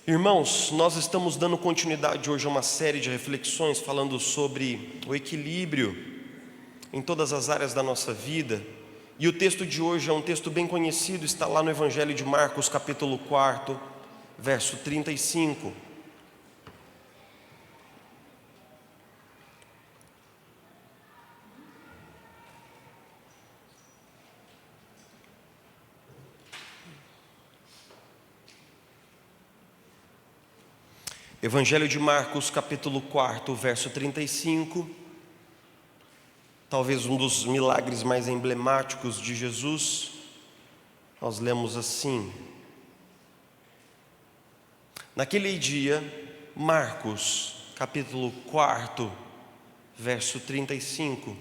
Irmãos, nós estamos dando continuidade hoje a uma série de reflexões falando sobre o equilíbrio em todas as áreas da nossa vida. E o texto de hoje é um texto bem conhecido, está lá no Evangelho de Marcos, capítulo 4, verso 35. Evangelho de Marcos, capítulo 4, verso 35, talvez um dos milagres mais emblemáticos de Jesus. Nós lemos assim: naquele dia, Marcos, capítulo 4, verso 35.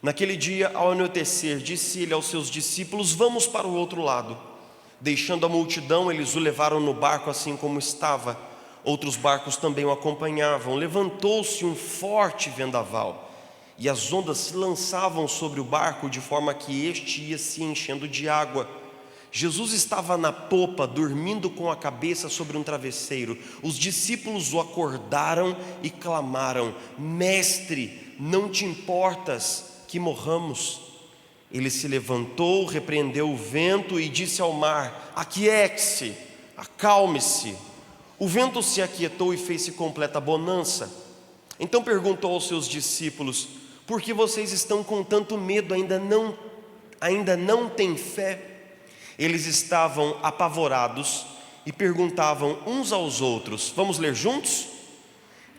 Naquele dia, ao anoitecer, disse ele aos seus discípulos: vamos para o outro lado. Deixando a multidão, eles o levaram no barco assim como estava. Outros barcos também o acompanhavam. Levantou-se um forte vendaval, e as ondas se lançavam sobre o barco, de forma que este ia se enchendo de água. Jesus estava na popa, dormindo com a cabeça sobre um travesseiro. Os discípulos o acordaram e clamaram: Mestre, não te importas que morramos? Ele se levantou, repreendeu o vento e disse ao mar: aquiete-se, acalme-se. O vento se aquietou e fez-se completa bonança. Então perguntou aos seus discípulos: por que vocês estão com tanto medo? Ainda não têm fé? Eles estavam apavorados e perguntavam uns aos outros. Vamos ler juntos?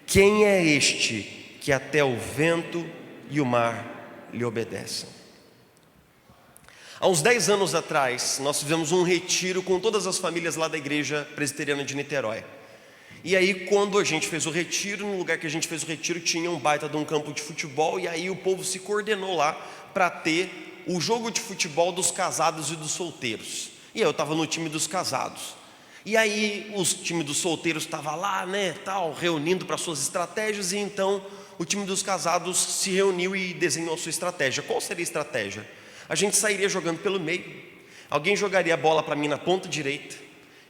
Quem é este que até o vento e o mar lhe obedecem? Há uns 10 anos atrás, nós fizemos um retiro com todas as famílias lá da igreja presbiteriana de Niterói. E aí, quando a gente fez o retiro, no lugar que a gente fez o retiro, tinha um baita de um campo de futebol. E aí o povo se coordenou lá para ter o jogo de futebol dos casados e dos solteiros. E aí eu estava no time dos casados. E aí o time dos solteiros estava lá, reunindo para suas estratégias. E então o time dos casados se reuniu e desenhou a sua estratégia. Qual seria a estratégia? A gente sairia jogando pelo meio. Alguém jogaria a bola para mim na ponta direita.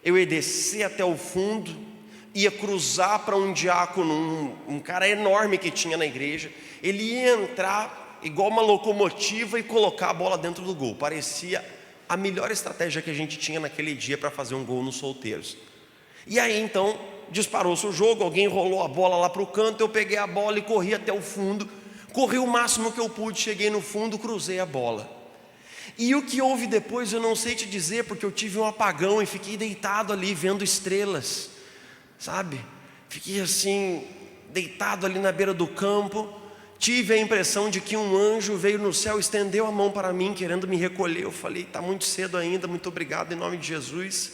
Eu ia descer até o fundo, ia cruzar para um diácono, um cara enorme que tinha na igreja. Ele ia entrar igual uma locomotiva e colocar a bola dentro do gol. Parecia a melhor estratégia que a gente tinha naquele dia para fazer um gol nos solteiros. E aí então disparou-se o jogo, alguém rolou a bola lá para o canto, eu peguei a bola e corri até o fundo. Corri o máximo que eu pude, cheguei no fundo, cruzei a bola. E o que houve depois eu não sei te dizer, porque eu tive um apagão e fiquei deitado ali vendo estrelas, sabe? Fiquei assim, deitado ali na beira do campo. Tive a impressão de que um anjo veio no céu, estendeu a mão para mim, querendo me recolher. Eu falei: está muito cedo ainda, muito obrigado, em nome de Jesus.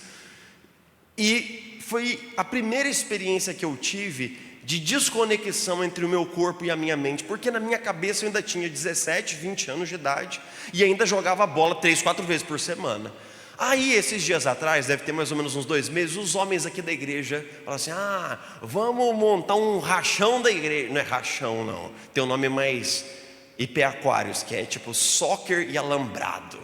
E foi a primeira experiência que eu tive de desconexão entre o meu corpo e a minha mente, porque na minha cabeça eu ainda tinha 17, 20 anos de idade e ainda jogava bola 3, 4 vezes por semana. Aí esses dias atrás, deve ter mais ou menos uns 2 meses, os homens aqui da igreja falaram assim: vamos montar um rachão da igreja. Não é rachão não, tem um nome mais IP Aquários, que é tipo soccer e alambrado.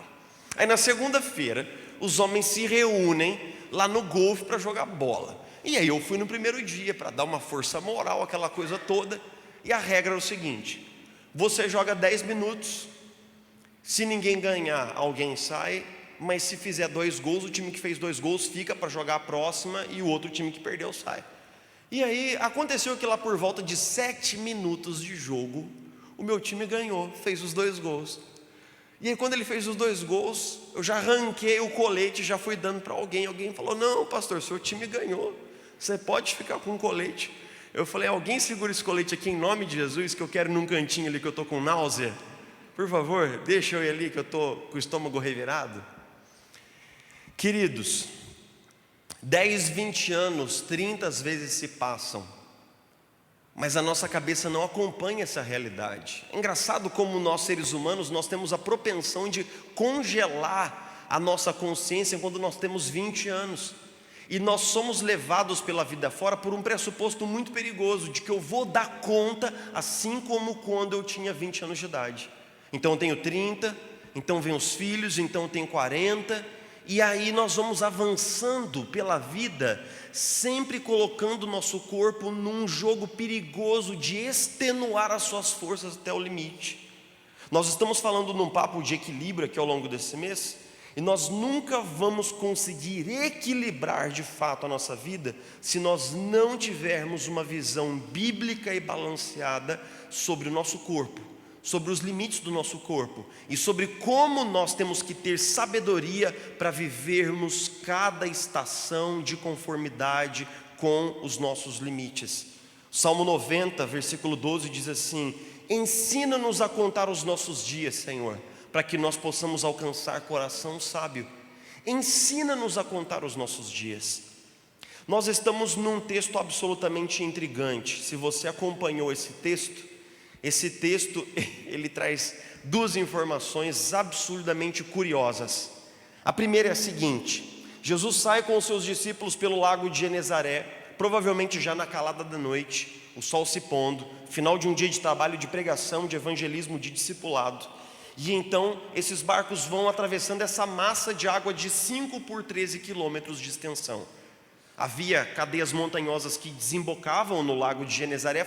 Aí na segunda-feira os homens se reúnem lá no golfe para jogar bola. E aí eu fui no primeiro dia para dar uma força moral, aquela coisa toda. E a regra é o seguinte: você joga 10 minutos, se ninguém ganhar, alguém sai. Mas se fizer 2 gols, o time que fez 2 gols fica para jogar a próxima, e o outro time que perdeu sai. E aí aconteceu que lá por volta de 7 minutos de jogo, o meu time ganhou, fez os 2 gols. E aí quando ele fez os 2 gols, eu já arranquei o colete, já fui dando para alguém. Alguém falou: não, pastor, seu time ganhou, você pode ficar com o colete. Eu falei: alguém segura esse colete aqui em nome de Jesus, que eu quero ir num cantinho ali que eu estou com náusea. Por favor, deixa eu ir ali que eu estou com o estômago revirado. Queridos, 10, 20 anos, 30 vezes se passam, mas a nossa cabeça não acompanha essa realidade. É engraçado como nós seres humanos, nós temos a propensão de congelar a nossa consciência quando nós temos 20 anos. E nós somos levados pela vida fora por um pressuposto muito perigoso, de que eu vou dar conta assim como quando eu tinha 20 anos de idade. Então eu tenho 30, então vem os filhos, então eu tenho 40, e aí nós vamos avançando pela vida, sempre colocando o nosso corpo num jogo perigoso de extenuar as suas forças até o limite. Nós estamos falando num papo de equilíbrio aqui ao longo desse mês, e nós nunca vamos conseguir equilibrar de fato a nossa vida se nós não tivermos uma visão bíblica e balanceada sobre o nosso corpo, sobre os limites do nosso corpo e sobre como nós temos que ter sabedoria para vivermos cada estação de conformidade com os nossos limites. Salmo 90, versículo 12 diz assim: ensina-nos a contar os nossos dias, Senhor, para que nós possamos alcançar coração sábio. Ensina-nos a contar os nossos dias. Nós estamos num texto absolutamente intrigante. Se você acompanhou esse texto ele traz duas informações absurdamente curiosas. A primeira é a seguinte: Jesus sai com os seus discípulos pelo lago de Genezaré, provavelmente já na calada da noite, o sol se pondo, final de um dia de trabalho, de pregação, de evangelismo, de discipulado. E então esses barcos vão atravessando essa massa de água de 5 por 13 quilômetros de extensão. Havia cadeias montanhosas que desembocavam no lago de Genezaré,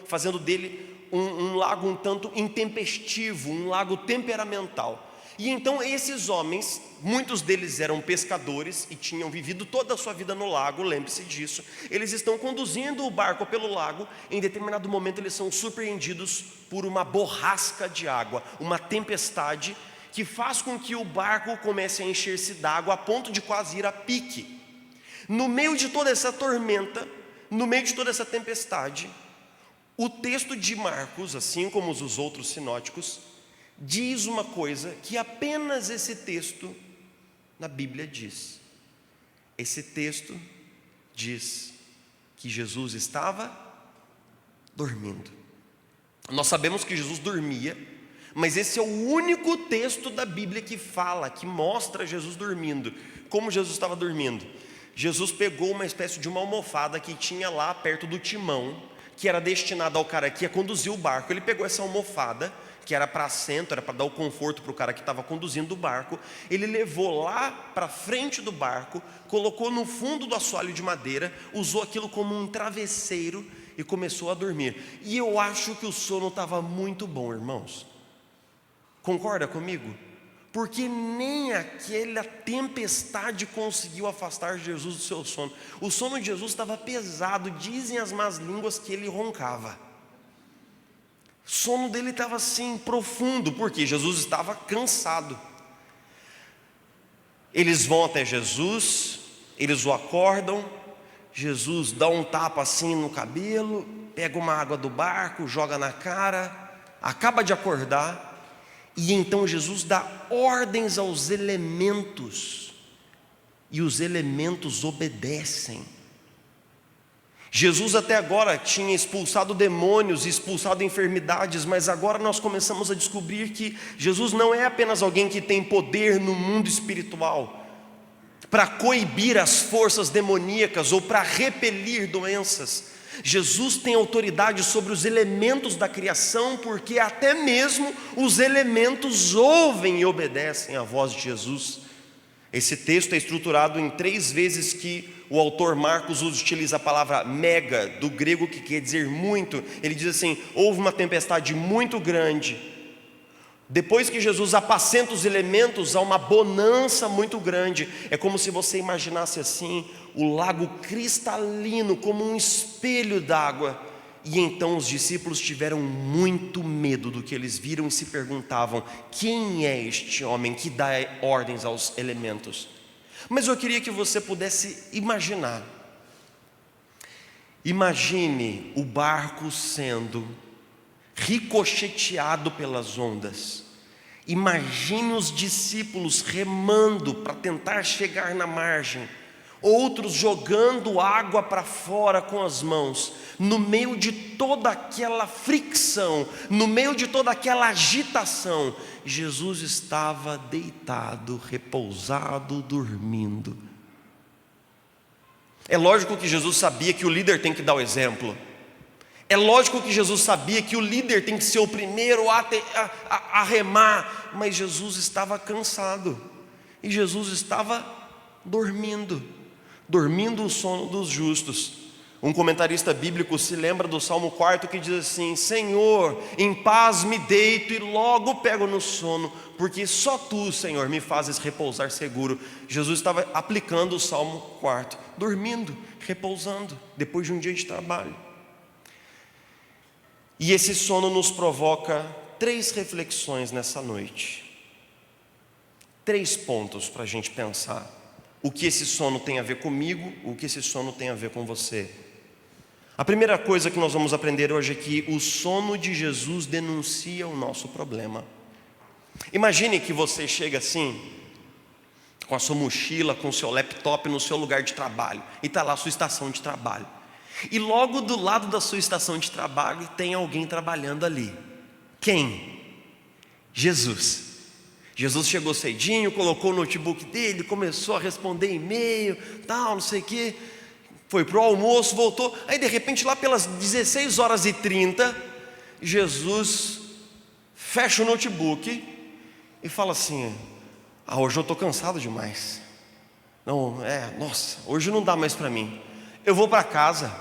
fazendo dele um lago um tanto intempestivo, um lago temperamental. E então esses homens, muitos deles eram pescadores e tinham vivido toda a sua vida no lago, lembre-se disso. Eles estão conduzindo o barco pelo lago, em determinado momento eles são surpreendidos por uma borrasca de água, uma tempestade que faz com que o barco comece a encher-se d'água a ponto de quase ir a pique. No meio de toda essa tormenta, no meio de toda essa tempestade, o texto de Marcos, assim como os outros sinóticos, diz uma coisa que apenas esse texto na Bíblia diz. Esse texto diz que Jesus estava dormindo. Nós sabemos que Jesus dormia, mas esse é o único texto da Bíblia que fala, que mostra Jesus dormindo. Como Jesus estava dormindo? Jesus pegou uma espécie de uma almofada que tinha lá perto do timão, que era destinada ao cara que ia conduzir o barco. Ele pegou essa almofada, que era para assento, era para dar o conforto para o cara que estava conduzindo o barco. Ele levou lá para frente do barco, colocou no fundo do assoalho de madeira, usou aquilo como um travesseiro e começou a dormir. E eu acho que o sono estava muito bom, irmãos. Concorda comigo? Porque nem aquela tempestade conseguiu afastar Jesus do seu sono. O sono de Jesus estava pesado, dizem as más línguas que ele roncava. O sono dele estava assim profundo, porque Jesus estava cansado. Eles vão até Jesus, eles o acordam, Jesus dá um tapa assim no cabelo, pega uma água do barco, joga na cara, acaba de acordar. E então Jesus dá ordens aos elementos, e os elementos obedecem. Jesus até agora tinha expulsado demônios e expulsado enfermidades, mas agora nós começamos a descobrir que Jesus não é apenas alguém que tem poder no mundo espiritual para coibir as forças demoníacas ou para repelir doenças. Jesus tem autoridade sobre os elementos da criação, porque até mesmo os elementos ouvem e obedecem à voz de Jesus. Esse texto é estruturado em 3 vezes que o autor Marcos utiliza a palavra mega, do grego, que quer dizer muito. Ele diz assim: houve uma tempestade muito grande. Depois que Jesus apacenta os elementos, há uma bonança muito grande. É como se você imaginasse assim, o lago cristalino como um espelho d'água. E então os discípulos tiveram muito medo do que eles viram e se perguntavam: quem é este homem que dá ordens aos elementos? Mas eu queria que você pudesse imaginar. Imagine o barco sendo ricocheteado pelas ondas. Imagine os discípulos remando para tentar chegar na margem, outros jogando água para fora com as mãos. No meio de toda aquela fricção, no meio de toda aquela agitação, Jesus estava deitado, repousado, dormindo. É lógico que Jesus sabia que o líder tem que dar o exemplo. É lógico que Jesus sabia que o líder tem que ser o primeiro a remar, mas Jesus estava cansado. e Jesus estava dormindo o sono dos justos. Um comentarista bíblico se lembra do Salmo 4 que diz assim: Senhor, em paz me deito e logo pego no sono, porque só Tu, Senhor, me fazes repousar seguro. Jesus estava aplicando o Salmo 4, dormindo, repousando, depois de um dia de trabalho. E esse sono nos provoca 3 reflexões nessa noite. 3 pontos para a gente pensar. O que esse sono tem a ver comigo, o que esse sono tem a ver com você. A primeira coisa que nós vamos aprender hoje é que o sono de Jesus denuncia o nosso problema. Imagine que você chega assim, com a sua mochila, com o seu laptop no seu lugar de trabalho, e está lá a sua estação de trabalho. E logo do lado da sua estação de trabalho tem alguém trabalhando ali. Quem? Jesus. Jesus chegou cedinho, colocou o notebook dele, começou a responder e-mail, tal, não sei o quê. Foi para o almoço, voltou. Aí de repente lá pelas 16h30, Jesus fecha o notebook e fala assim: hoje eu estou cansado demais. Nossa, hoje não dá mais para mim. Eu vou para casa,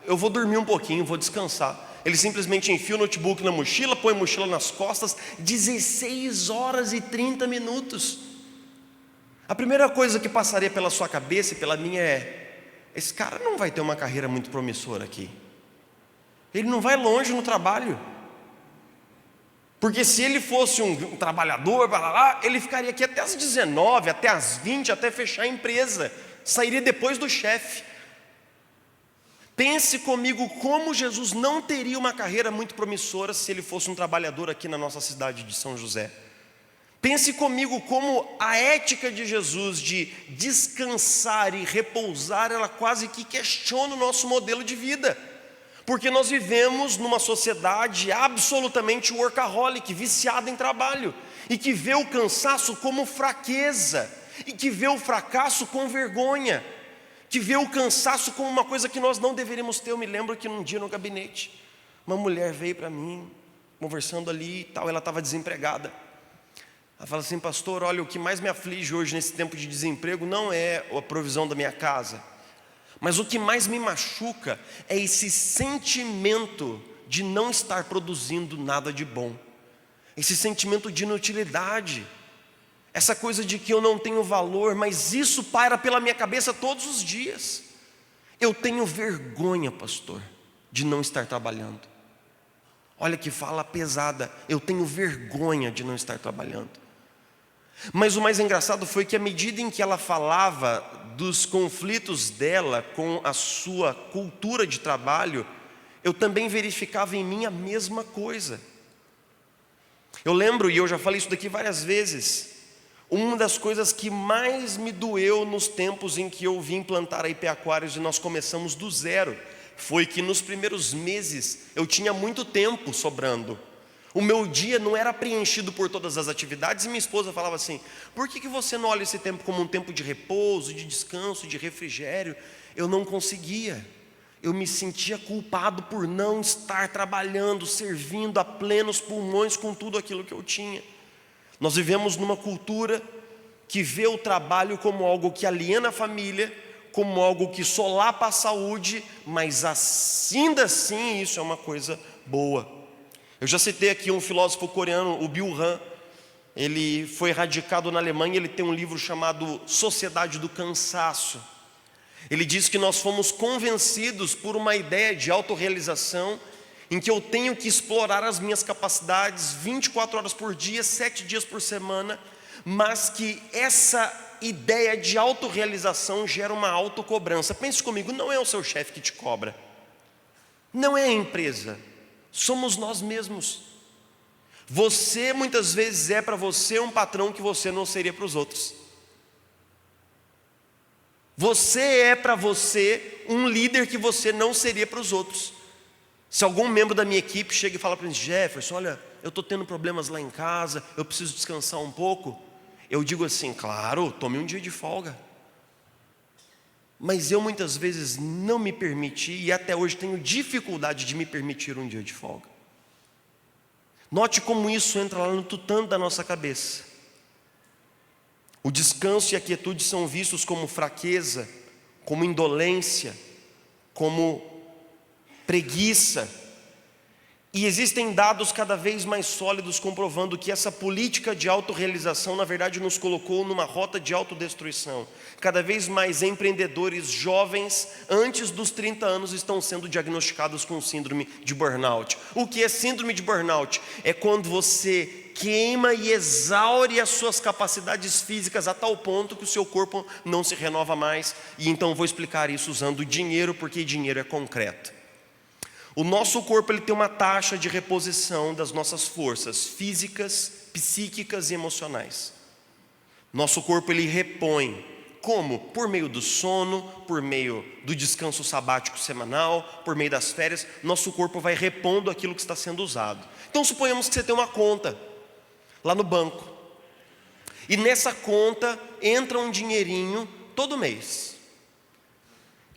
eu vou dormir um pouquinho, vou descansar. Ele simplesmente enfia o notebook na mochila, põe a mochila nas costas. 16h30. A primeira coisa que passaria pela sua cabeça e pela minha é: esse cara não vai ter uma carreira muito promissora aqui. Ele não vai longe no trabalho. Porque se ele fosse um trabalhador, ele ficaria aqui até às 19, até às 20, até fechar a empresa. Sairia depois do chefe. Pense comigo como Jesus não teria uma carreira muito promissora se ele fosse um trabalhador aqui na nossa cidade de São José. Pense comigo como a ética de Jesus de descansar e repousar, ela quase que questiona o nosso modelo de vida. Porque nós vivemos numa sociedade absolutamente workaholic, viciada em trabalho, e que vê o cansaço como fraqueza, e que vê o fracasso com vergonha, que vê o cansaço como uma coisa que nós não deveríamos ter. Eu me lembro que num dia no gabinete, uma mulher veio para mim, conversando ali e tal, ela estava desempregada. Ela fala assim: pastor, olha, o que mais me aflige hoje nesse tempo de desemprego não é a provisão da minha casa, mas o que mais me machuca é esse sentimento de não estar produzindo nada de bom, esse sentimento de inutilidade, essa coisa de que eu não tenho valor, mas isso paira pela minha cabeça todos os dias. Eu tenho vergonha, pastor, de não estar trabalhando. Olha que fala pesada, eu tenho vergonha de não estar trabalhando. Mas o mais engraçado foi que à medida em que ela falava dos conflitos dela com a sua cultura de trabalho, eu também verificava em mim a mesma coisa. Eu lembro, e eu já falei isso daqui várias vezes, uma das coisas que mais me doeu nos tempos em que eu vim plantar a IP Aquários e nós começamos do zero, foi que nos primeiros meses eu tinha muito tempo sobrando. O meu dia não era preenchido por todas as atividades, e minha esposa falava assim: por que você não olha esse tempo como um tempo de repouso, de descanso, de refrigério? Eu não conseguia. Eu me sentia culpado por não estar trabalhando, servindo a plenos pulmões com tudo aquilo que eu tinha. Nós vivemos numa cultura que vê o trabalho como algo que aliena a família, como algo que solapa a saúde, mas ainda assim isso é uma coisa boa. Eu já citei aqui um filósofo coreano, o Byung Han. Ele foi radicado na Alemanha, ele tem um livro chamado Sociedade do Cansaço. Ele diz que nós fomos convencidos por uma ideia de autorrealização, em que eu tenho que explorar as minhas capacidades 24 horas por dia, 7 dias por semana, mas que essa ideia de autorrealização gera uma autocobrança. Pense comigo, não é o seu chefe que te cobra, não é a empresa, somos nós mesmos. Você muitas vezes é para você um patrão que você não seria para os outros. Você é para você um líder que você não seria para os outros. Se algum membro da minha equipe chega e fala para mim: Jefferson, olha, eu estou tendo problemas lá em casa, eu preciso descansar um pouco, eu digo assim: claro, tome um dia de folga. Mas eu muitas vezes não me permiti, e até hoje tenho dificuldade de me permitir um dia de folga. Note como isso entra lá no tutano da nossa cabeça. O descanso e a quietude são vistos como fraqueza, como indolência, como preguiça. E existem dados cada vez mais sólidos comprovando que essa política de autorrealização, na verdade, nos colocou numa rota de autodestruição. Cada vez mais empreendedores jovens, antes dos 30 anos, estão sendo diagnosticados com síndrome de burnout. O que é síndrome de burnout? É quando você queima e exaure as suas capacidades físicas a tal ponto que o seu corpo não se renova mais. E então vou explicar isso usando dinheiro, porque dinheiro é concreto. O nosso corpo ele tem uma taxa de reposição das nossas forças físicas, psíquicas e emocionais. Nosso corpo ele repõe. Como? Por meio do sono, por meio do descanso sabático semanal, por meio das férias. Nosso corpo vai repondo aquilo que está sendo usado. Então suponhamos que você tem uma conta lá no banco. E nessa conta entra um dinheirinho todo mês.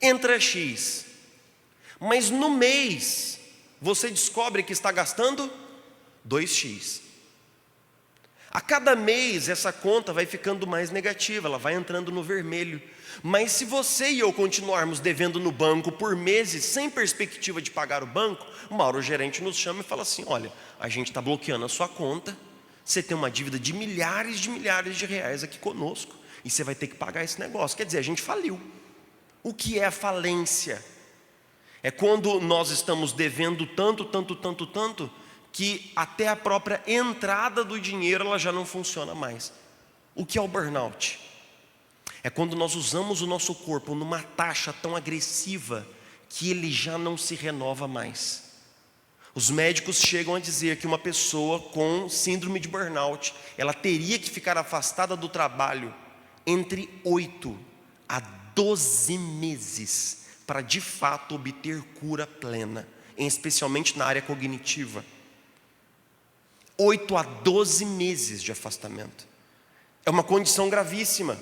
Entra X. Mas no mês, você descobre que está gastando 2x. A cada mês, essa conta vai ficando mais negativa, ela vai entrando no vermelho. Mas se você e eu continuarmos devendo no banco por meses, sem perspectiva de pagar o banco, uma hora o gerente nos chama e fala assim: olha, a gente está bloqueando a sua conta, você tem uma dívida de milhares de reais aqui conosco, e você vai ter que pagar esse negócio. Quer dizer, a gente faliu. O que é a falência? É quando nós estamos devendo tanto, que até a própria entrada do dinheiro ela já não funciona mais. O que é o burnout? É quando nós usamos o nosso corpo numa taxa tão agressiva que ele já não se renova mais. Os médicos chegam a dizer que uma pessoa com síndrome de burnout, ela teria que ficar afastada do trabalho entre 8 a 12 meses para de fato obter cura plena, especialmente na área cognitiva. 8 a 12 meses de afastamento. É uma condição gravíssima.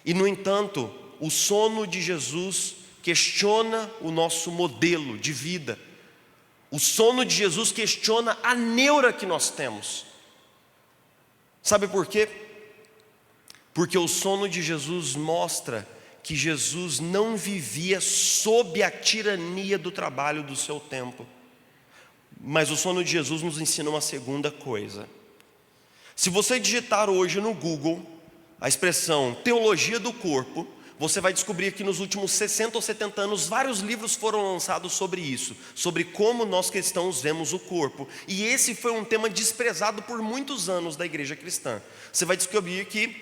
E no entanto, o sono de Jesus questiona o nosso modelo de vida. O sono de Jesus questiona a neura que nós temos. Sabe por quê? Porque o sono de Jesus mostra que Jesus não vivia sob a tirania do trabalho do seu tempo. Mas o sono de Jesus nos ensina uma segunda coisa. Se você digitar hoje no Google a expressão teologia do corpo, você vai descobrir que nos últimos 60 ou 70 anos vários livros foram lançados sobre isso, sobre como nós cristãos vemos o corpo. E esse foi um tema desprezado por muitos anos da igreja cristã. Você vai descobrir que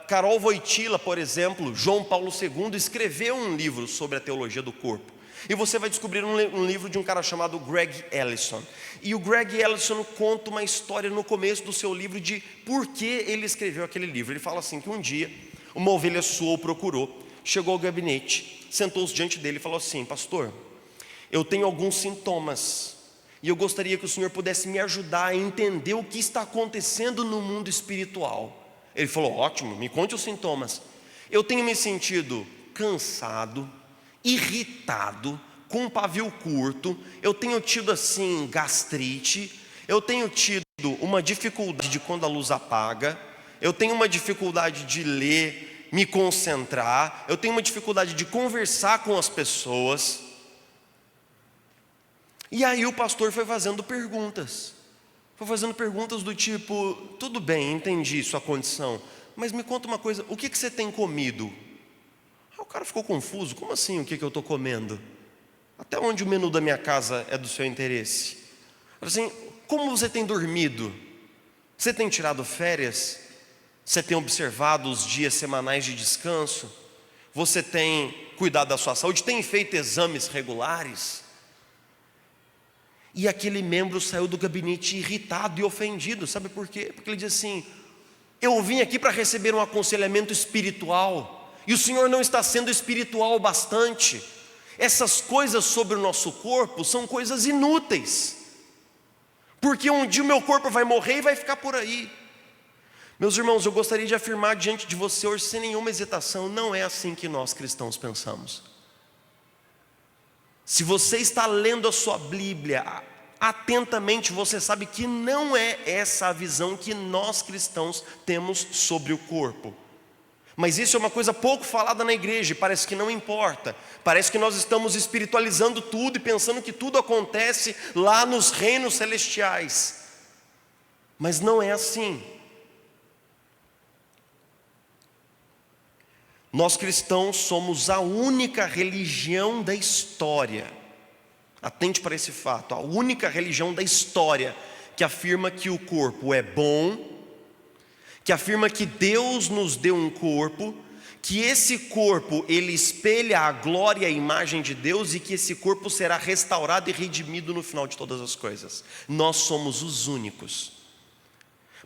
Karol Wojtyla, por exemplo, João Paulo II, escreveu um livro sobre a teologia do corpo. E você vai descobrir um livro de um cara chamado Greg Ellison. E o Greg Ellison conta uma história no começo do seu livro de por que ele escreveu aquele livro. Ele fala assim que um dia uma ovelha sua o procurou, chegou ao gabinete, sentou-se diante dele e falou assim: pastor, eu tenho alguns sintomas e eu gostaria que o senhor pudesse me ajudar a entender o que está acontecendo no mundo espiritual. Ele falou: ótimo, me conte os sintomas. Eu tenho me sentido cansado, irritado, com um pavio curto, eu tenho tido assim gastrite, eu tenho tido uma dificuldade de quando a luz apaga, eu tenho uma dificuldade de ler, me concentrar, eu tenho uma dificuldade de conversar com as pessoas. E aí o pastor foi fazendo perguntas do tipo: tudo bem, entendi sua condição, mas me conta uma coisa, o que você tem comido? O cara ficou confuso: como assim o que eu estou comendo? Até onde o menu da minha casa é do seu interesse? Assim, como você tem dormido? Você tem tirado férias? Você tem observado os dias semanais de descanso? Você tem cuidado da sua saúde? Tem feito exames regulares? E aquele membro saiu do gabinete irritado e ofendido. Sabe por quê? Porque ele diz assim: eu vim aqui para receber um aconselhamento espiritual, e o senhor não está sendo espiritual bastante. Essas coisas sobre o nosso corpo são coisas inúteis, porque um dia o meu corpo vai morrer e vai ficar por aí. Meus irmãos, eu gostaria de afirmar diante de você hoje, sem nenhuma hesitação: não é assim que nós cristãos pensamos. Se você está lendo a sua Bíblia atentamente, você sabe que não é essa a visão que nós cristãos temos sobre o corpo. Mas isso é uma coisa pouco falada na igreja, e parece que não importa. Parece que nós estamos espiritualizando tudo e pensando que tudo acontece lá nos reinos celestiais. Mas não é assim. Nós cristãos somos a única religião da história. Atente para esse fato, a única religião da história que afirma que o corpo é bom, que afirma que Deus nos deu um corpo, que esse corpo ele espelha a glória e a imagem de Deus e que esse corpo será restaurado e redimido no final de todas as coisas. Nós somos os únicos.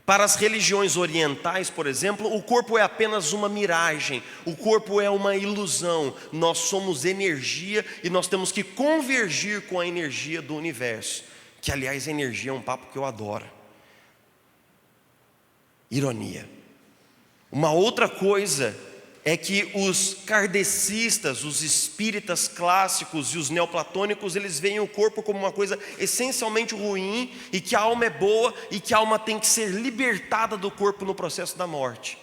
Para as religiões orientais, por exemplo, o corpo é apenas uma miragem, o corpo é uma ilusão. Nós somos energia e nós temos que convergir com a energia do universo, que aliás energia é um papo que eu adoro. Ironia. Uma outra coisa é que os kardecistas, os espíritas clássicos e os neoplatônicos, eles veem o corpo como uma coisa essencialmente ruim e que a alma é boa e que a alma tem que ser libertada do corpo no processo da morte.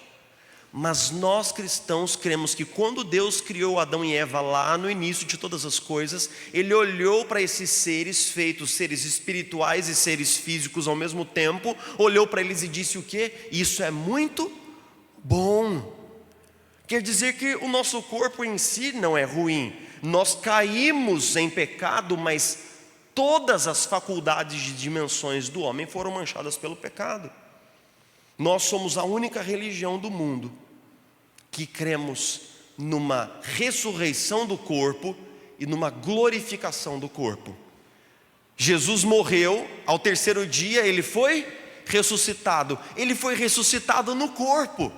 Mas nós cristãos cremos que quando Deus criou Adão e Eva lá no início de todas as coisas, Ele olhou para esses seres feitos, seres espirituais e seres físicos ao mesmo tempo, olhou para eles e disse o quê? Isso é muito bom. Quer dizer que o nosso corpo em si não é ruim. Nós caímos em pecado, mas todas as faculdades de dimensões do homem foram manchadas pelo pecado. Nós somos a única religião do mundo que cremos numa ressurreição do corpo e numa glorificação do corpo. Jesus morreu, ao terceiro dia ele foi ressuscitado. Ele foi ressuscitado no corpo.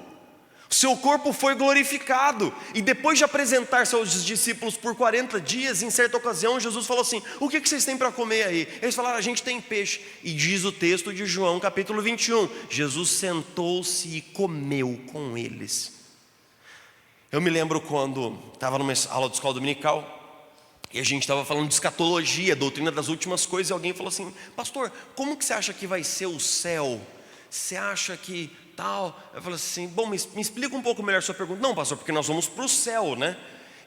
Seu corpo foi glorificado. E depois de apresentar-se aos discípulos por 40 dias, em certa ocasião Jesus falou assim: o que vocês têm para comer aí? Eles falaram: a gente tem peixe. E diz o texto de João capítulo 21, Jesus sentou-se e comeu com eles. Eu me lembro quando estava numa aula de escola dominical e a gente estava falando de escatologia, doutrina das últimas coisas, e alguém falou assim: pastor, como que você acha que vai ser o céu? Você acha que tal? Eu falei assim: bom, me explica um pouco melhor a sua pergunta. Não, pastor, porque nós vamos para o céu, né?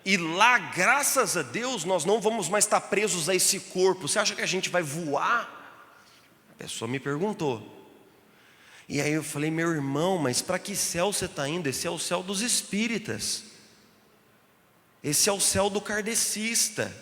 E lá, graças a Deus, nós não vamos mais estar presos a esse corpo. Você acha que a gente vai voar? A pessoa me perguntou. E aí eu falei: meu irmão, mas para que céu você está indo? Esse é o céu dos espíritas. Esse é o céu do kardecista.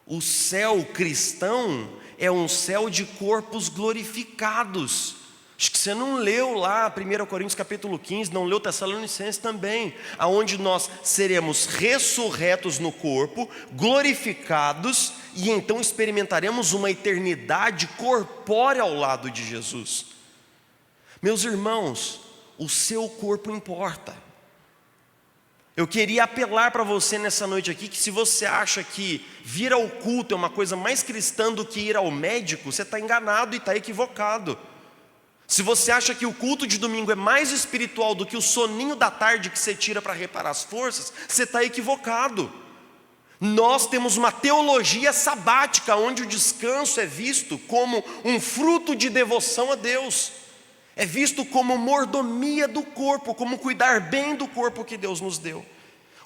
O céu cristão é um céu de corpos glorificados. Acho que você não leu lá 1 Coríntios capítulo 15, não leu Tessalonicenses também, aonde nós seremos ressurretos no corpo, glorificados, e então experimentaremos uma eternidade corpórea ao lado de Jesus. Meus irmãos, o seu corpo importa. Eu queria apelar para você nessa noite aqui, que se você acha que vir ao culto é uma coisa mais cristã do que ir ao médico, você está enganado e está equivocado. Se você acha que o culto de domingo é mais espiritual do que o soninho da tarde que você tira para reparar as forças, você está equivocado. Nós temos uma teologia sabática, onde o descanso é visto como um fruto de devoção a Deus. É visto como mordomia do corpo, como cuidar bem do corpo que Deus nos deu.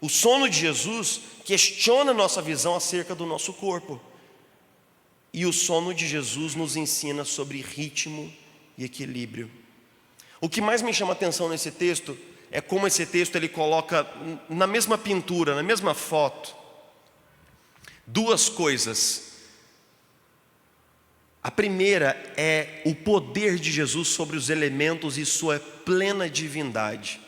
O sono de Jesus questiona nossa visão acerca do nosso corpo. E o sono de Jesus nos ensina sobre ritmo e equilíbrio. O que mais me chama a atenção nesse texto é como esse texto ele coloca na mesma pintura, na mesma foto, duas coisas. A primeira é o poder de Jesus sobre os elementos e sua plena divindade.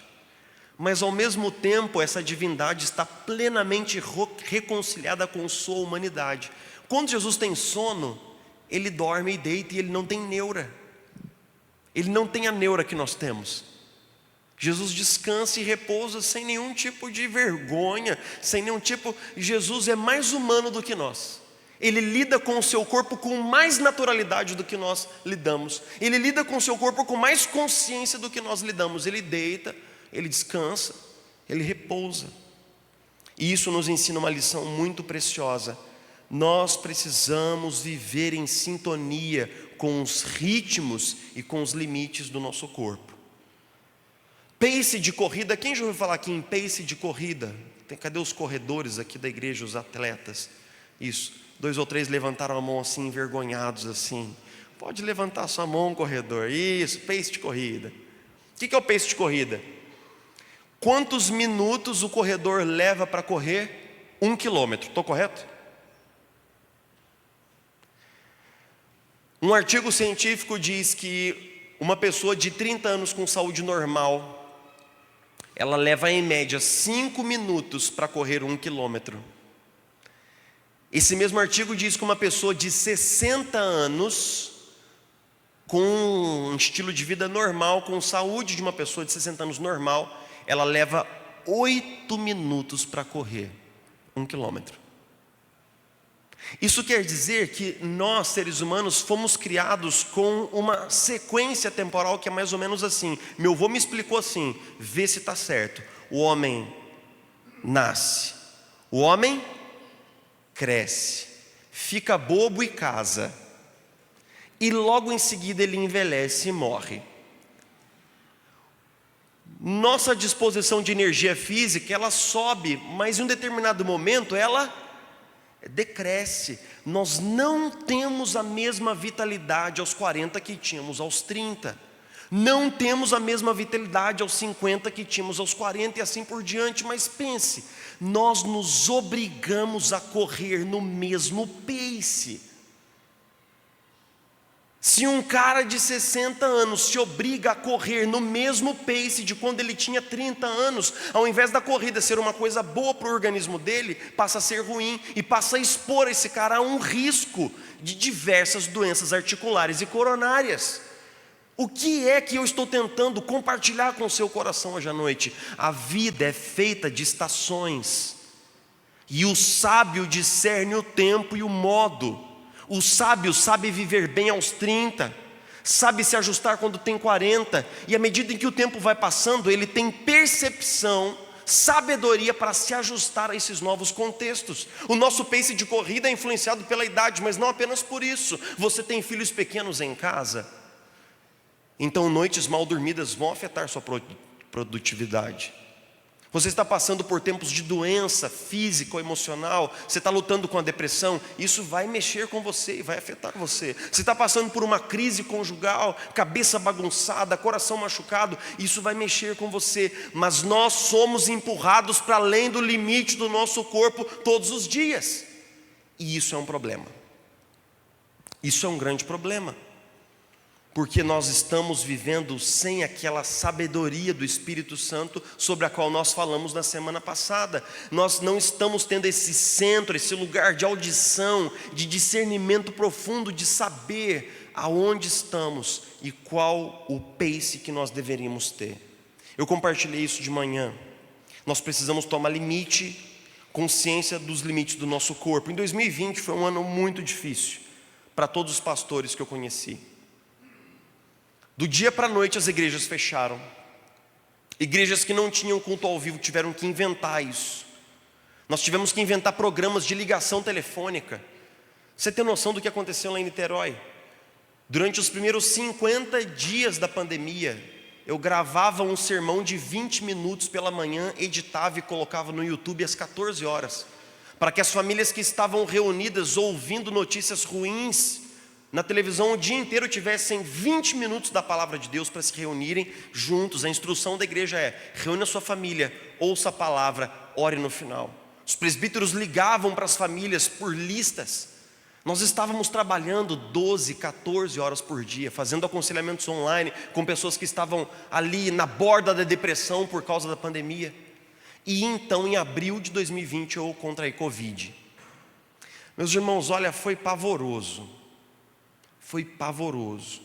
Mas ao mesmo tempo essa divindade está plenamente reconciliada com sua humanidade. Quando Jesus tem sono, ele dorme e deita e ele não tem neura. Ele não tem a neura que nós temos. Jesus descansa e repousa sem nenhum tipo de vergonha, sem nenhum tipo. Jesus é mais humano do que nós. Ele lida com o seu corpo com mais naturalidade do que nós lidamos. Ele lida com o seu corpo com mais consciência do que nós lidamos. Ele deita, ele descansa, ele repousa. E isso nos ensina uma lição muito preciosa. Nós precisamos viver em sintonia com os ritmos e com os limites do nosso corpo. Pace de corrida, quem já ouviu falar aqui em pace de corrida? Cadê os corredores aqui da igreja, os atletas? Isso, 2 ou 3 levantaram a mão assim, envergonhados assim. Pode levantar sua mão, corredor. Isso, pace de corrida. O que é o pace de corrida? Quantos minutos o corredor leva para correr 1 quilômetro? Estou correto? Um artigo científico diz que uma pessoa de 30 anos com saúde normal, ela leva em média 5 minutos para correr 1 quilômetro. Esse mesmo artigo diz que uma pessoa de 60 anos, com um estilo de vida normal, com saúde de uma pessoa de 60 anos normal, ela leva 8 minutos para correr 1 quilômetro. Isso quer dizer que nós, seres humanos, fomos criados com uma sequência temporal que é mais ou menos assim. Meu avô me explicou assim, vê se está certo. O homem nasce, o homem cresce, fica bobo e casa, e logo em seguida ele envelhece e morre. Nossa disposição de energia física, ela sobe, mas em um determinado momento ela decresce. Nós não temos a mesma vitalidade aos 40 que tínhamos aos 30. Não temos a mesma vitalidade aos 50 que tínhamos aos 40 e assim por diante. Mas pense, nós nos obrigamos a correr no mesmo pace. Se um cara de 60 anos se obriga a correr no mesmo pace de quando ele tinha 30 anos, ao invés da corrida ser uma coisa boa para o organismo dele, passa a ser ruim e passa a expor esse cara a um risco de diversas doenças articulares e coronárias. O que é que eu estou tentando compartilhar com o seu coração hoje à noite? A vida é feita de estações, e o sábio discerne o tempo e o modo. O sábio sabe viver bem aos 30, sabe se ajustar quando tem 40, e à medida em que o tempo vai passando, ele tem percepção, sabedoria para se ajustar a esses novos contextos. O nosso pace de corrida é influenciado pela idade, mas não apenas por isso. Você tem filhos pequenos em casa, então noites mal dormidas vão afetar sua produtividade. Você está passando por tempos de doença física ou emocional, você está lutando com a depressão, isso vai mexer com você e vai afetar você. Você está passando por uma crise conjugal, cabeça bagunçada, coração machucado, isso vai mexer com você. Mas nós somos empurrados para além do limite do nosso corpo todos os dias. E isso é um problema. Isso é um grande problema. Porque nós estamos vivendo sem aquela sabedoria do Espírito Santo sobre a qual nós falamos na semana passada. Nós não estamos tendo esse centro, esse lugar de audição, de discernimento profundo, de saber aonde estamos e qual o pace que nós deveríamos ter. Eu compartilhei isso de manhã. Nós precisamos tomar limite, consciência dos limites do nosso corpo. Em 2020 foi um ano muito difícil para todos os pastores que eu conheci. Do dia para a noite as igrejas fecharam. Igrejas que não tinham culto ao vivo tiveram que inventar isso. Nós tivemos que inventar programas de ligação telefônica. Você tem noção do que aconteceu lá em Niterói? Durante os primeiros 50 dias da pandemia, eu gravava um sermão de 20 minutos pela manhã, editava e colocava no YouTube às 14 horas, para que as famílias que estavam reunidas ouvindo notícias ruins na televisão o dia inteiro tivessem 20 minutos da palavra de Deus para se reunirem juntos. A instrução da igreja é: reúna a sua família, ouça a palavra, ore no final. Os presbíteros ligavam para as famílias por listas. Nós estávamos trabalhando 12, 14 horas por dia, fazendo aconselhamentos online com pessoas que estavam ali na borda da depressão por causa da pandemia. E então em abril de 2020 eu contraí Covid. Meus irmãos, olha, foi pavoroso. Foi pavoroso.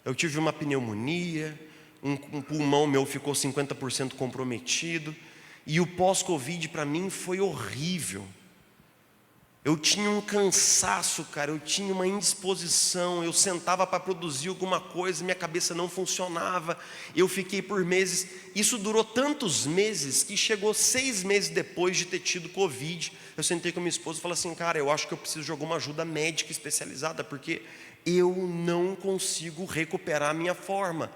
Eu tive uma pneumonia, um pulmão meu ficou 50% comprometido, e o pós-Covid para mim foi horrível. Eu tinha um cansaço, cara, eu tinha uma indisposição, eu sentava para produzir alguma coisa, minha cabeça não funcionava, eu fiquei por meses, isso durou tantos meses, que chegou 6 meses depois de ter tido Covid, eu sentei com minha esposa e falei assim, cara, eu acho que eu preciso de alguma ajuda médica especializada, porque eu não consigo recuperar a minha forma.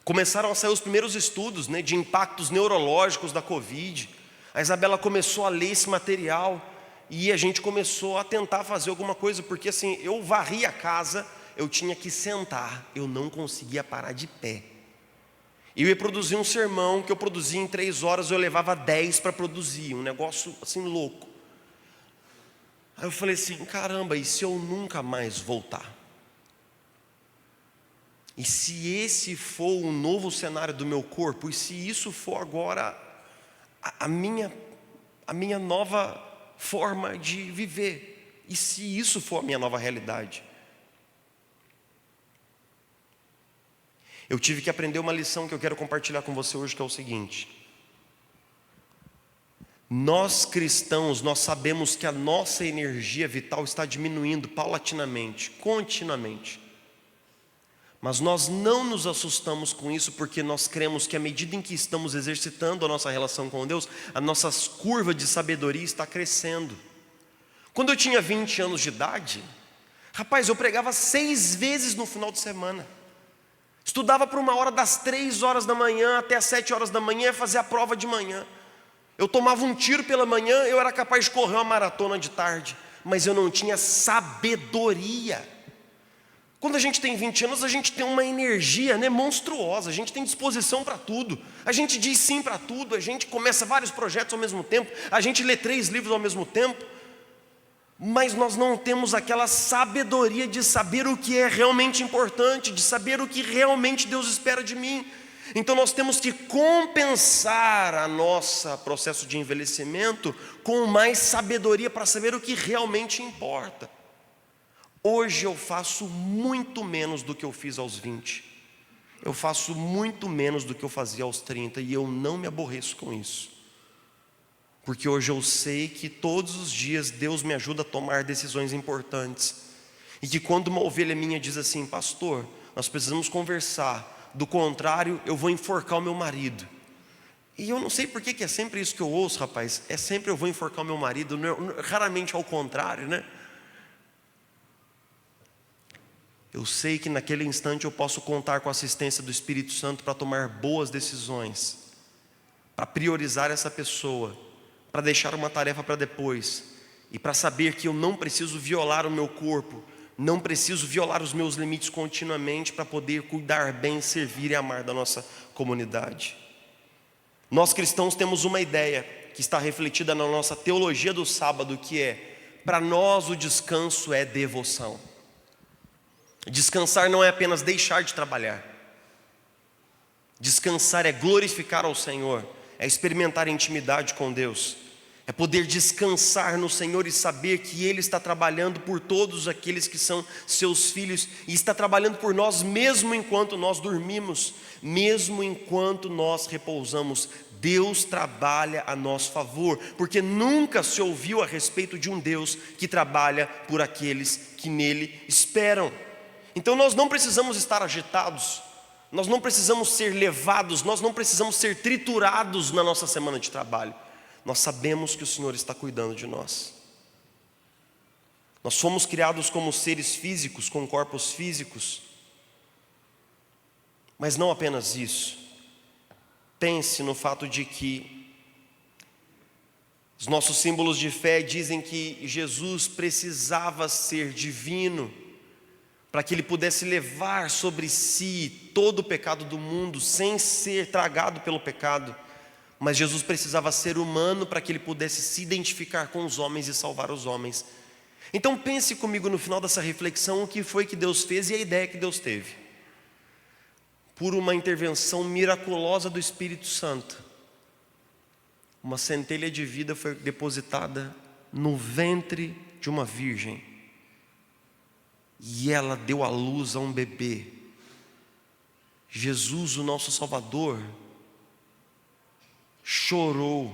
Começaram a sair os primeiros estudos, né, de impactos neurológicos da Covid, a Isabela começou a ler esse material, e a gente começou a tentar fazer alguma coisa, porque assim, eu varri a casa, eu tinha que sentar, eu não conseguia parar de pé. Eu ia produzir um sermão que eu produzia em 3 horas, eu levava 10 para produzir, um negócio assim louco. Aí eu falei assim, caramba, e se eu nunca mais voltar? E se esse for o novo cenário do meu corpo, e se isso for agora a minha nova forma de viver, e se isso for a minha nova realidade? Eu tive que aprender uma lição que eu quero compartilhar com você hoje, que é o seguinte: nós cristãos, nós sabemos que a nossa energia vital está diminuindo paulatinamente, continuamente, mas nós não nos assustamos com isso, porque nós cremos que à medida em que estamos exercitando a nossa relação com Deus, a nossa curva de sabedoria está crescendo. Quando eu tinha 20 anos de idade, rapaz, eu pregava 6 vezes no final de semana. Estudava por 1 hora, das 3 horas da manhã até as 7 horas da manhã, fazia a prova de manhã. Eu tomava um tiro pela manhã, eu era capaz de correr uma maratona de tarde, mas eu não tinha sabedoria. Quando a gente tem 20 anos, a gente tem uma energia, né, monstruosa, a gente tem disposição para tudo, a gente diz sim para tudo, a gente começa vários projetos ao mesmo tempo, a gente lê 3 livros ao mesmo tempo, mas nós não temos aquela sabedoria de saber o que é realmente importante, de saber o que realmente Deus espera de mim. Então nós temos que compensar a nosso processo de envelhecimento com mais sabedoria para saber o que realmente importa. Hoje eu faço muito menos do que eu fiz aos 20. Eu faço muito menos do que eu fazia aos 30 e eu não me aborreço com isso. Porque hoje eu sei que todos os dias Deus me ajuda a tomar decisões importantes. E que quando uma ovelha minha diz assim, pastor, nós precisamos conversar, do contrário eu vou enforcar o meu marido. E eu não sei por que é sempre isso que eu ouço, rapaz. É sempre eu vou enforcar o meu marido, raramente ao contrário, né? Eu sei que naquele instante eu posso contar com a assistência do Espírito Santo para tomar boas decisões, para priorizar essa pessoa, para deixar uma tarefa para depois, e para saber que eu não preciso violar o meu corpo, não preciso violar os meus limites continuamente para poder cuidar bem, servir e amar da nossa comunidade. Nós cristãos temos uma ideia que está refletida na nossa teologia do sábado, que é, para nós o descanso é devoção. Descansar não é apenas deixar de trabalhar. Descansar é glorificar ao Senhor, é experimentar intimidade com Deus, é poder descansar no Senhor e saber que Ele está trabalhando por todos aqueles que são seus filhos, e está trabalhando por nós mesmo enquanto nós dormimos, mesmo enquanto nós repousamos. Deus trabalha a nosso favor, porque nunca se ouviu a respeito de um Deus que trabalha por aqueles que nele esperam. Então nós não precisamos estar agitados, nós não precisamos ser levados, nós não precisamos ser triturados na nossa semana de trabalho. Nós sabemos que o Senhor está cuidando de nós. Nós fomos criados como seres físicos, com corpos físicos, mas não apenas isso. Pense no fato de que os nossos símbolos de fé dizem que Jesus precisava ser divino, para que Ele pudesse levar sobre si todo o pecado do mundo, sem ser tragado pelo pecado. Mas Jesus precisava ser humano para que Ele pudesse se identificar com os homens e salvar os homens. Então pense comigo no final dessa reflexão o que foi que Deus fez e a ideia que Deus teve. Por uma intervenção miraculosa do Espírito Santo, uma centelha de vida foi depositada no ventre de uma virgem. E ela deu à luz a um bebê. Jesus, o nosso Salvador, chorou,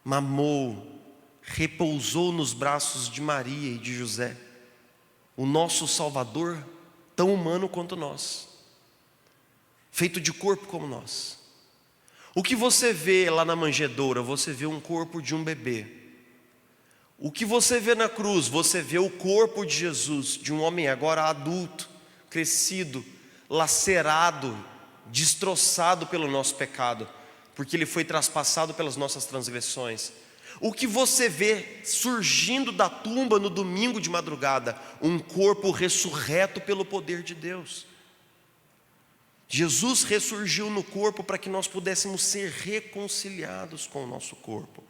mamou, repousou nos braços de Maria e de José, o nosso Salvador, tão humano quanto nós, feito de corpo como nós. O que você vê lá na manjedoura? Você vê um corpo de um bebê. O que você vê na cruz? Você vê o corpo de Jesus, de um homem agora adulto, crescido, lacerado, destroçado pelo nosso pecado, porque ele foi traspassado pelas nossas transgressões. O que você vê surgindo da tumba no domingo de madrugada? Um corpo ressurreto pelo poder de Deus. Jesus ressurgiu no corpo para que nós pudéssemos ser reconciliados com o nosso corpo,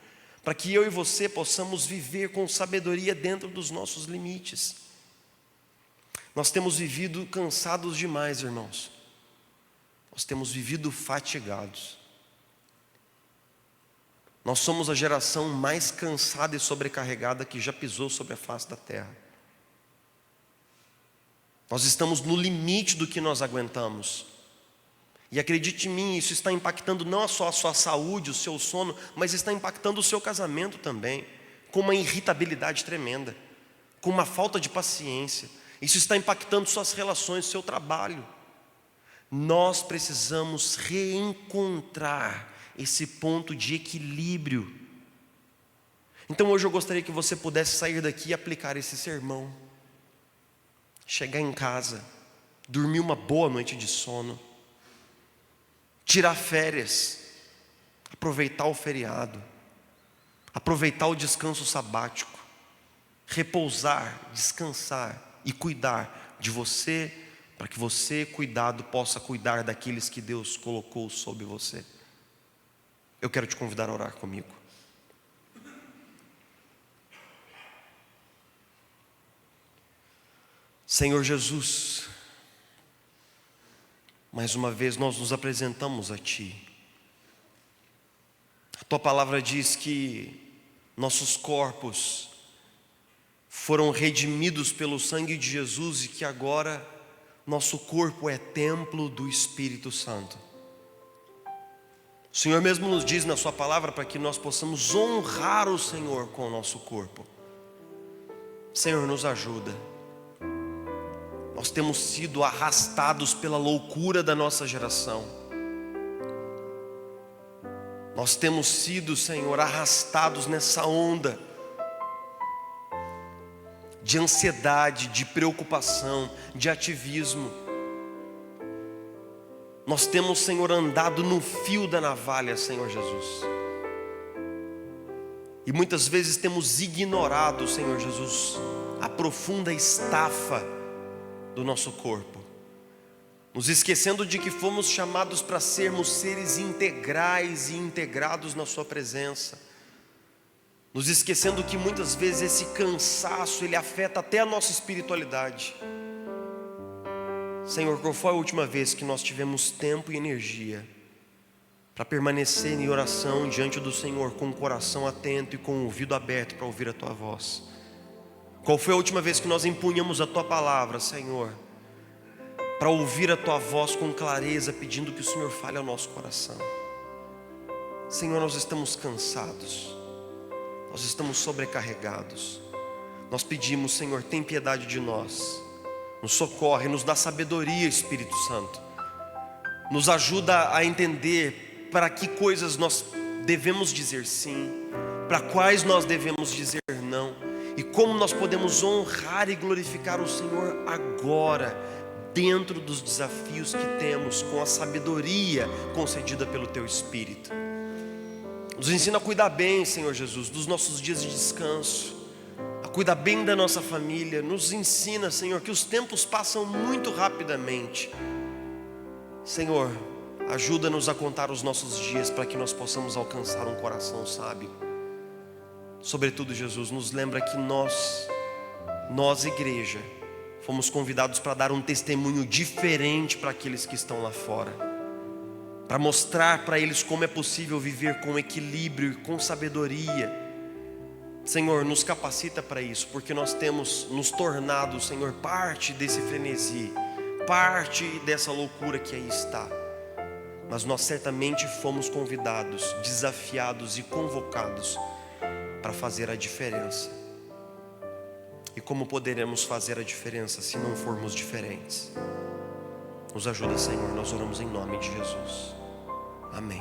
para que eu e você possamos viver com sabedoria dentro dos nossos limites. Nós temos vivido cansados demais, irmãos. Nós temos vivido fatigados. Nós somos a geração mais cansada e sobrecarregada que já pisou sobre a face da terra. Nós estamos no limite do que nós aguentamos. E acredite em mim, isso está impactando não só a sua saúde, o seu sono, mas está impactando o seu casamento também, com uma irritabilidade tremenda, com uma falta de paciência. Isso está impactando suas relações, seu trabalho. Nós precisamos reencontrar esse ponto de equilíbrio. Então hoje eu gostaria que você pudesse sair daqui e aplicar esse sermão. Chegar em casa, dormir uma boa noite de sono, tirar férias, aproveitar o feriado, aproveitar o descanso sabático, repousar, descansar e cuidar de você, para que você, cuidado, possa cuidar daqueles que Deus colocou sobre você. Eu quero te convidar a orar comigo. Senhor Jesus, mais uma vez nós nos apresentamos a Ti. A Tua palavra diz que nossos corpos foram redimidos pelo sangue de Jesus e que agora nosso corpo é templo do Espírito Santo. O Senhor mesmo nos diz na Sua palavra para que nós possamos honrar o Senhor com o nosso corpo. Senhor, nos ajuda. Nós temos sido arrastados pela loucura da nossa geração. Nós temos sido, Senhor, arrastados nessa onda de ansiedade, de preocupação, de ativismo. Nós temos, Senhor, andado no fio da navalha, Senhor Jesus. E muitas vezes temos ignorado, Senhor Jesus, a profunda estafa do nosso corpo, nos esquecendo de que fomos chamados para sermos seres integrais e integrados na Sua presença, nos esquecendo que muitas vezes esse cansaço, ele afeta até a nossa espiritualidade. Senhor, qual foi a última vez que nós tivemos tempo e energia para permanecer em oração diante do Senhor, com o coração atento e com o ouvido aberto para ouvir a Tua voz? Qual foi a última vez que nós empunhamos a Tua palavra, Senhor, para ouvir a Tua voz com clareza, pedindo que o Senhor fale ao nosso coração? Senhor, nós estamos cansados, nós estamos sobrecarregados. Nós pedimos, Senhor, tem piedade de nós, nos socorre, nos dá sabedoria, Espírito Santo. Nos ajuda a entender para que coisas nós devemos dizer sim, para quais nós devemos dizer não, e como nós podemos honrar e glorificar o Senhor agora, dentro dos desafios que temos, com a sabedoria concedida pelo Teu Espírito. Nos ensina a cuidar bem, Senhor Jesus, dos nossos dias de descanso, a cuidar bem da nossa família. Nos ensina, Senhor, que os tempos passam muito rapidamente. Senhor, ajuda-nos a contar os nossos dias para que nós possamos alcançar um coração sábio. Sobretudo, Jesus, nos lembra que nós igreja, fomos convidados para dar um testemunho diferente para aqueles que estão lá fora, para mostrar para eles como é possível viver com equilíbrio e com sabedoria. Senhor, nos capacita para isso, porque nós temos nos tornado, Senhor, parte desse frenesi, parte dessa loucura que aí está. Mas nós certamente fomos convidados, desafiados e convocados para fazer a diferença. E como poderemos fazer a diferença se não formos diferentes? Nos ajuda, Senhor, nós oramos em nome de Jesus. Amém.